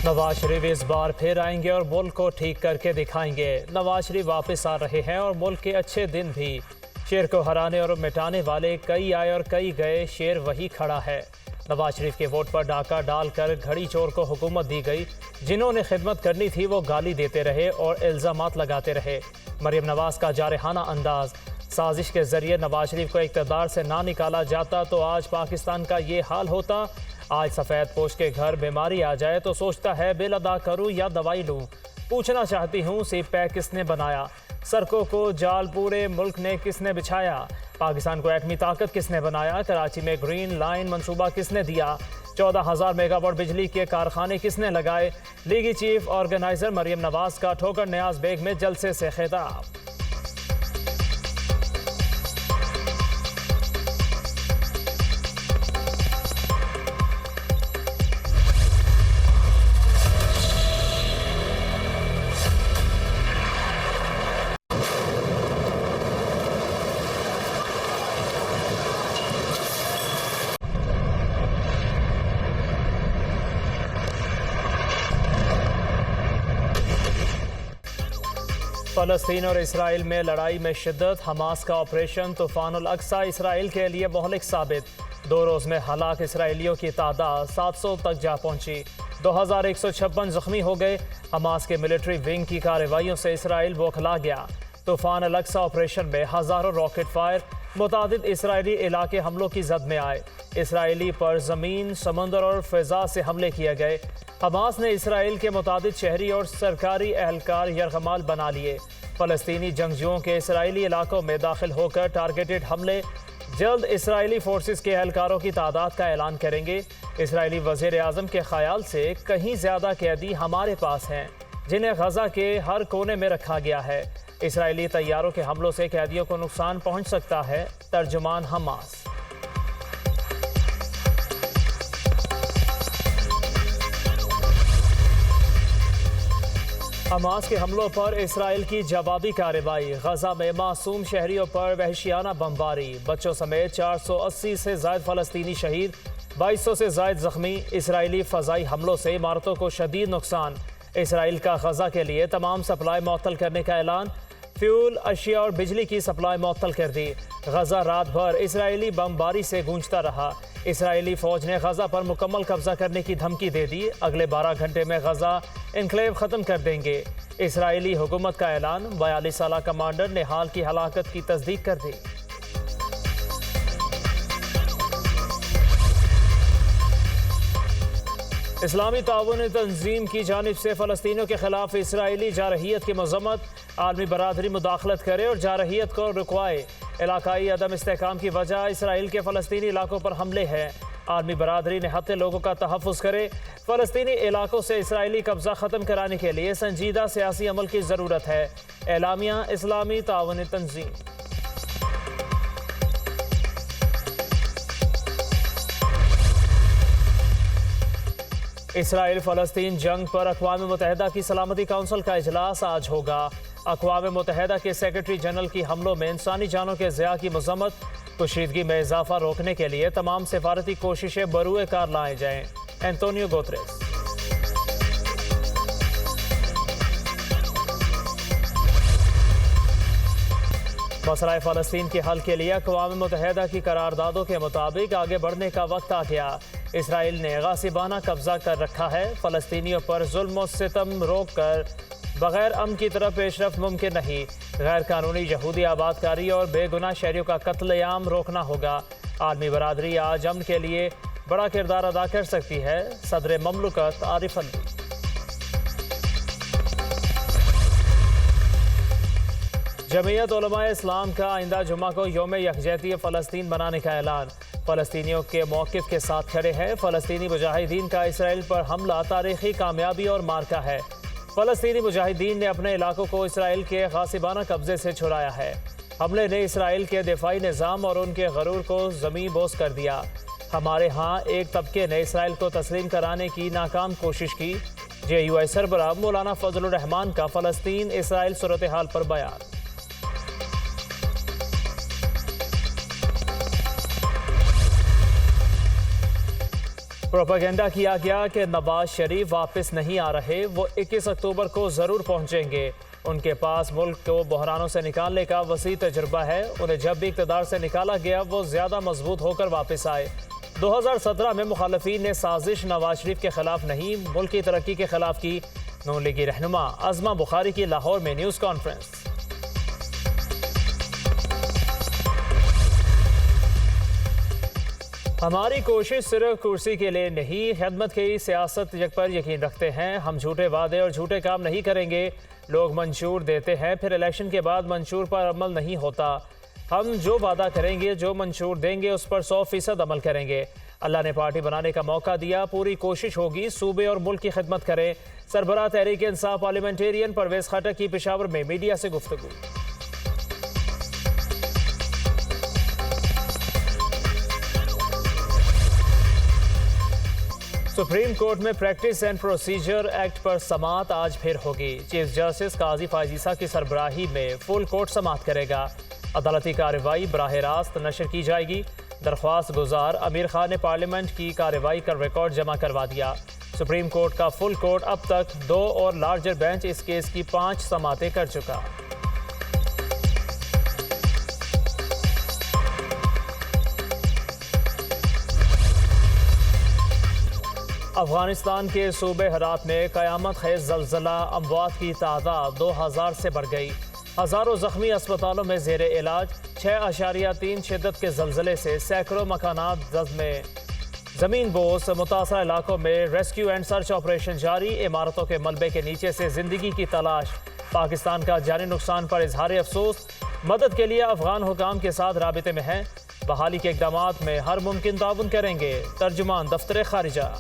نواز شریف اس بار پھر آئیں گے اور ملک کو ٹھیک کر کے دکھائیں گے۔ نواز شریف واپس آ رہے ہیں اور ملک کے اچھے دن بھی۔ شیر کو ہرانے اور مٹانے والے کئی آئے اور کئی گئے، شیر وہی کھڑا ہے۔ نواز شریف کے ووٹ پر ڈاکہ ڈال کر گھڑی چور کو حکومت دی گئی۔ جنہوں نے خدمت کرنی تھی وہ گالی دیتے رہے اور الزامات لگاتے رہے۔ مریم نواز کا جارحانہ انداز، سازش کے ذریعے نواز شریف کو اقتدار سے نہ نکالا جاتا تو آج پاکستان کا یہ حال ہوتا۔ آج سفید پوش کے گھر بیماری آ جائے تو سوچتا ہے بل ادا کروں یا دوائی لوں۔ پوچھنا چاہتی ہوں سی پیک کس نے بنایا؟ سڑکوں کو جال پورے ملک نے کس نے بچھایا؟ پاکستان کو ایٹمی طاقت کس نے بنایا؟ کراچی میں گرین لائن منصوبہ کس نے دیا؟ 14,000 میگا واٹ بجلی کے کارخانے کس نے لگائے؟ لیگی چیف آرگنائزر مریم نواز کا ٹھوکر نیاز بیگ میں جلسے سے خطاب۔ فلسطین اور اسرائیل میں لڑائی میں شدت، حماس کا آپریشن طوفان الاقصی اسرائیل کے لیے مہلک ثابت۔ 2 روز میں ہلاک اسرائیلیوں کی تعداد 700 تک جا پہنچی، 2156 زخمی ہو گئے۔ حماس کے ملٹری ونگ کی کارروائیوں سے اسرائیل بوکھلا گیا۔ طوفان الاقصی آپریشن میں ہزاروں راکٹ فائر، متعدد اسرائیلی علاقے حملوں کی زد میں آئے۔ اسرائیلی پر زمین، سمندر اور فضا سے حملے کیے گئے۔ حماس نے اسرائیل کے متعدد شہری اور سرکاری اہلکار یرغمال بنا لیے۔ فلسطینی جنگجوؤں کے اسرائیلی علاقوں میں داخل ہو کر ٹارگیٹڈ حملے۔ جلد اسرائیلی فورسز کے اہلکاروں کی تعداد کا اعلان کریں گے۔ اسرائیلی وزیر اعظم کے خیال سے کہیں زیادہ قیدی ہمارے پاس ہیں جنہیں غزہ کے ہر کونے میں رکھا گیا ہے۔ اسرائیلی طیاروں کے حملوں سے قیدیوں کو نقصان پہنچ سکتا ہے۔ ترجمان حماس۔ حماس کے حملوں پر اسرائیل کی جوابی کارروائی۔ غزہ میں معصوم شہریوں پر وحشیانہ بمباری، بچوں سمیت 480 سے زائد فلسطینی شہید، 2200 سے زائد زخمی۔ اسرائیلی فضائی حملوں سے عمارتوں کو شدید نقصان۔ اسرائیل کا غزہ کے لیے تمام سپلائی معطل کرنے کا اعلان۔ فیول، اشیاء اور بجلی کی سپلائی معطل کر دی۔ غزہ رات بھر اسرائیلی بمباری سے گونجتا رہا۔ اسرائیلی فوج نے غزہ پر مکمل قبضہ کرنے کی دھمکی دے دی۔ اگلے 12 گھنٹے میں غزہ انکلیو ختم کر دیں گے۔ اسرائیلی حکومت کا اعلان۔ 42 سالہ کمانڈر نہال کی ہلاکت کی تصدیق کر دی۔ اسلامی تعاون تنظیم کی جانب سے فلسطینیوں کے خلاف اسرائیلی جارحیت کی مذمت۔ عالمی برادری مداخلت کرے اور جارحیت کو رکوائے۔ علاقائی عدم استحکام کی وجہ اسرائیل کے فلسطینی علاقوں پر حملے ہیں۔ عالمی برادری نہتے لوگوں کا تحفظ کرے۔ فلسطینی علاقوں سے اسرائیلی قبضہ ختم کرانے کے لیے سنجیدہ سیاسی عمل کی ضرورت ہے۔ اعلامیہ اسلامی تعاون تنظیم۔ اسرائیل فلسطین جنگ پر اقوام متحدہ کی سلامتی کونسل کا اجلاس آج ہوگا۔ اقوام متحدہ کے سیکرٹری جنرل کی حملوں میں انسانی جانوں کے ضیاع کی مذمت۔ کشیدگی میں اضافہ روکنے کے لیے تمام سفارتی کوششیں بروئے کار لائے جائیں۔ Antonio Guterres. مسئلہ فلسطین کے حل کے لیے اقوام متحدہ کی قراردادوں کے مطابق آگے بڑھنے کا وقت آ گیا۔ اسرائیل نے غاصبانہ قبضہ کر رکھا ہے۔ فلسطینیوں پر ظلم و ستم روک کر بغیر امن کی طرف پیش رفت ممکن نہیں۔ غیر قانونی یہودی آباد کاری اور بے گناہ شہریوں کا قتل عام روکنا ہوگا۔ عالمی برادری آج امن کے لیے بڑا کردار ادا کر سکتی ہے۔ صدر مملکت عارف علوی۔ جمعیت علماء اسلام کا آئندہ جمعہ کو یوم یکجہتی فلسطین منانے کا اعلان۔ فلسطینیوں کے موقف کے ساتھ کھڑے ہیں۔ فلسطینی مجاہدین کا اسرائیل پر حملہ تاریخی کامیابی اور مارکہ ہے۔ فلسطینی مجاہدین نے اپنے علاقوں کو اسرائیل کے غاصبانہ قبضے سے چھڑایا ہے۔ حملے نے اسرائیل کے دفاعی نظام اور ان کے غرور کو زمین بوس کر دیا۔ ہمارے ہاں ایک طبقے نے اسرائیل کو تسلیم کرانے کی ناکام کوشش کی۔ JUI سربراہ مولانا فضل الرحمان کا فلسطین اسرائیل صورتحال پر بیان۔ پروپیگنڈا کیا گیا کہ نواز شریف واپس نہیں آ رہے، وہ 21 اکتوبر کو ضرور پہنچیں گے۔ ان کے پاس ملک کو بحرانوں سے نکالنے کا وسیع تجربہ ہے، انہیں جب بھی اقتدار سے نکالا گیا وہ زیادہ مضبوط ہو کر واپس آئے۔ 2017 میں مخالفین نے سازش نواز شریف کے خلاف نہیں، ملک کی ترقی کے خلاف کی۔ نون لیگی رہنما عظمہ بخاری کی لاہور میں نیوز کانفرنس۔ ہماری کوشش صرف کرسی کے لیے نہیں، خدمت کی سیاست پر یقین رکھتے ہیں۔ ہم جھوٹے وعدے اور جھوٹے کام نہیں کریں گے۔ لوگ منشور دیتے ہیں، پھر الیکشن کے بعد منشور پر عمل نہیں ہوتا۔ ہم جو وعدہ کریں گے، جو منشور دیں گے، اس پر 100% عمل کریں گے۔ اللہ نے پارٹی بنانے کا موقع دیا، پوری کوشش ہوگی صوبے اور ملک کی خدمت کریں۔ سربراہ تحریک انصاف پارلیمنٹیرین پرویز خٹک کی پشاور میں میڈیا سے گفتگو۔ سپریم کورٹ میں پریکٹس اینڈ پروسیجر ایکٹ پر سماعت آج پھر ہوگی۔ چیف جسٹس قاضی فائز عیسیٰ کی سربراہی میں فل کورٹ سماعت کرے گا۔ عدالتی کارروائی براہ راست نشر کی جائے گی۔ درخواست گزار امیر خان نے پارلیمنٹ کی کارروائی کا ریکارڈ جمع کروا دیا۔ سپریم کورٹ کا فل کورٹ اب تک 2 اور لارجر بینچ اس کیس کی 5 سماعتیں کر چکا۔ افغانستان کے صوبے ہرات میں قیامت خیز زلزلہ، اموات کی تعداد 2000 سے بڑھ گئی۔ ہزاروں زخمی اسپتالوں میں زیر علاج۔ 6.3 شدت کے زلزلے سے سینکڑوں مکانات زد میں۔ زمین بوس، متاثرہ علاقوں میں ریسکیو اینڈ سرچ آپریشن جاری۔ عمارتوں کے ملبے کے نیچے سے زندگی کی تلاش۔ پاکستان کا جانی نقصان پر اظہار افسوس۔ مدد کے لیے افغان حکام کے ساتھ رابطے میں ہیں۔ بحالی کے اقدامات میں ہر ممکن تعاون کریں گے۔ ترجمان دفتر خارجہ۔